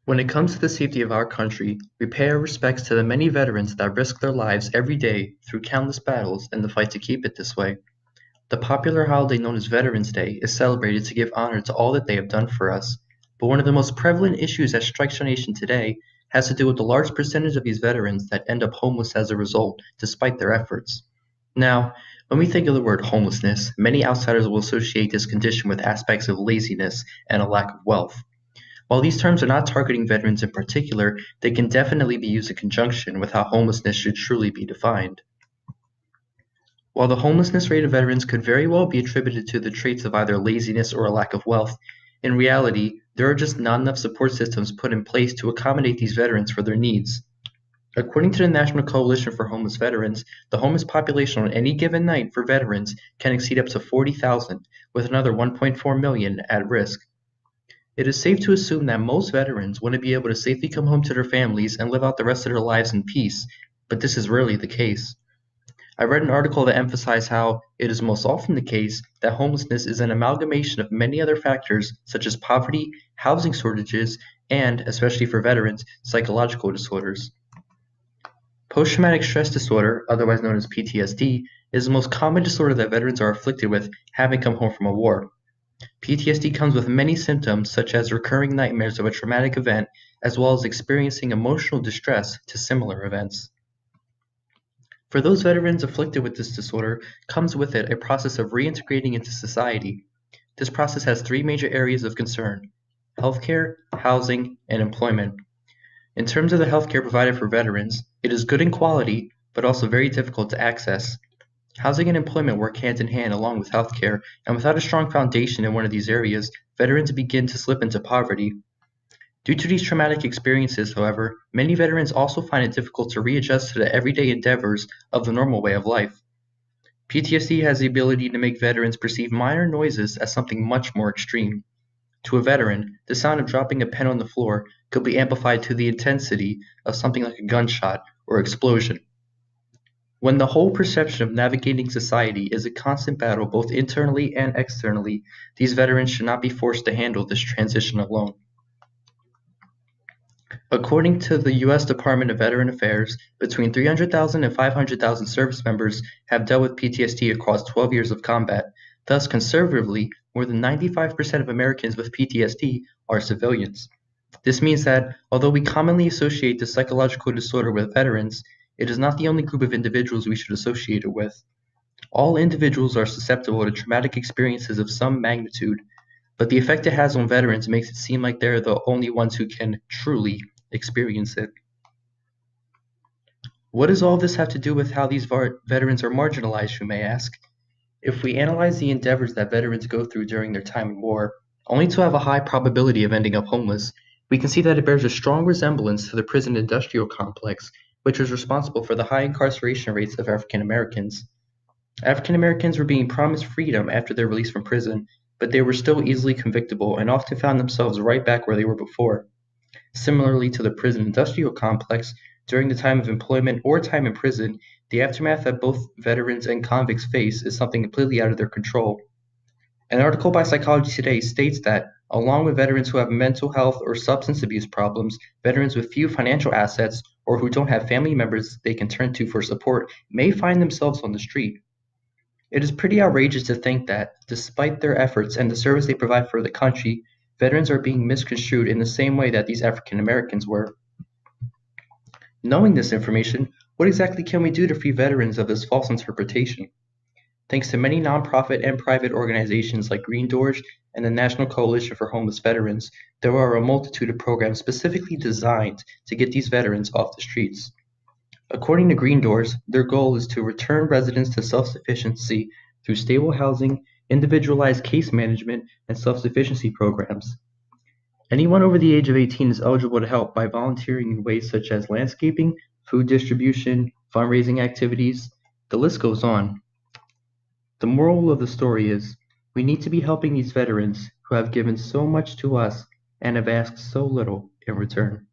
When it comes to the safety of our country, we pay our respects to the many veterans that risk their lives every day through countless battles in the fight to keep it this way. The popular holiday known as Veterans Day is celebrated to give honor to all that they have done for us. But one of the most prevalent issues that strikes our nation today has to do with the large percentage of these veterans that end up homeless as a result, despite their efforts. Now, when we think of the word homelessness, many outsiders will associate this condition with aspects of laziness and a lack of wealth. While these terms are not targeting veterans in particular, they can definitely be used in conjunction with how homelessness should truly be defined. While the homelessness rate of veterans could very well be attributed to the traits of either laziness or a lack of wealth, in reality, there are just not enough support systems put in place to accommodate these veterans for their needs. According to the National Coalition for Homeless Veterans, the homeless population on any given night for veterans can exceed up to 40,000, with another 1.4 million at risk. It is safe to assume that most veterans want to be able to safely come home to their families and live out the rest of their lives in peace, but this is rarely the case. I read an article that emphasized how it is most often the case that homelessness is an amalgamation of many other factors such as poverty, housing shortages, and, especially for veterans, psychological disorders. Post-traumatic stress disorder, otherwise known as PTSD, is the most common disorder that veterans are afflicted with having come home from a war. PTSD comes with many symptoms such as recurring nightmares of a traumatic event, as well as experiencing emotional distress to similar events. For those veterans afflicted with this disorder comes with it a process of reintegrating into society. This process has three major areas of concern: healthcare, housing, and employment. In terms of the healthcare provided for veterans, it is good in quality, but also very difficult to access. Housing and employment work hand in hand along with healthcare, and without a strong foundation in one of these areas, veterans begin to slip into poverty. Due to these traumatic experiences, however, many veterans also find it difficult to readjust to the everyday endeavors of the normal way of life. PTSD has the ability to make veterans perceive minor noises as something much more extreme. To a veteran, the sound of dropping a pen on the floor could be amplified to the intensity of something like a gunshot or explosion. When the whole perception of navigating society is a constant battle both internally and externally, these veterans should not be forced to handle this transition alone. According to the U.S. Department of Veteran Affairs, between 300,000 and 500,000 service members have dealt with PTSD across 12 years of combat. Thus, conservatively, more than 95% of Americans with PTSD are civilians. This means that, although we commonly associate the psychological disorder with veterans, it is not the only group of individuals we should associate it with. All individuals are susceptible to traumatic experiences of some magnitude, but the effect it has on veterans makes it seem like they're the only ones who can truly experience it. What does all this have to do with how these veterans are marginalized, you may ask? If we analyze the endeavors that veterans go through during their time in war, only to have a high probability of ending up homeless, we can see that it bears a strong resemblance to the prison industrial complex, which was responsible for the high incarceration rates of African Americans. African Americans were being promised freedom after their release from prison, but they were still easily convictable and often found themselves right back where they were before. Similarly to the prison industrial complex, during the time of employment or time in prison, the aftermath that both veterans and convicts face is something completely out of their control. An article by Psychology Today states that, along with veterans who have mental health or substance abuse problems, veterans with few financial assets or who don't have family members they can turn to for support may find themselves on the street. It is pretty outrageous to think that, despite their efforts and the service they provide for the country, veterans are being misconstrued in the same way that these African Americans were. Knowing this information, what exactly can we do to free veterans of this false interpretation? Thanks to many nonprofit and private organizations like Green Doors and the National Coalition for Homeless Veterans, there are a multitude of programs specifically designed to get these veterans off the streets. According to Green Doors, their goal is to return residents to self-sufficiency through stable housing, individualized case management, and self-sufficiency programs. Anyone over the age of 18 is eligible to help by volunteering in ways such as landscaping, food distribution, fundraising activities. The list goes on. The moral of the story is, we need to be helping these veterans who have given so much to us and have asked so little in return.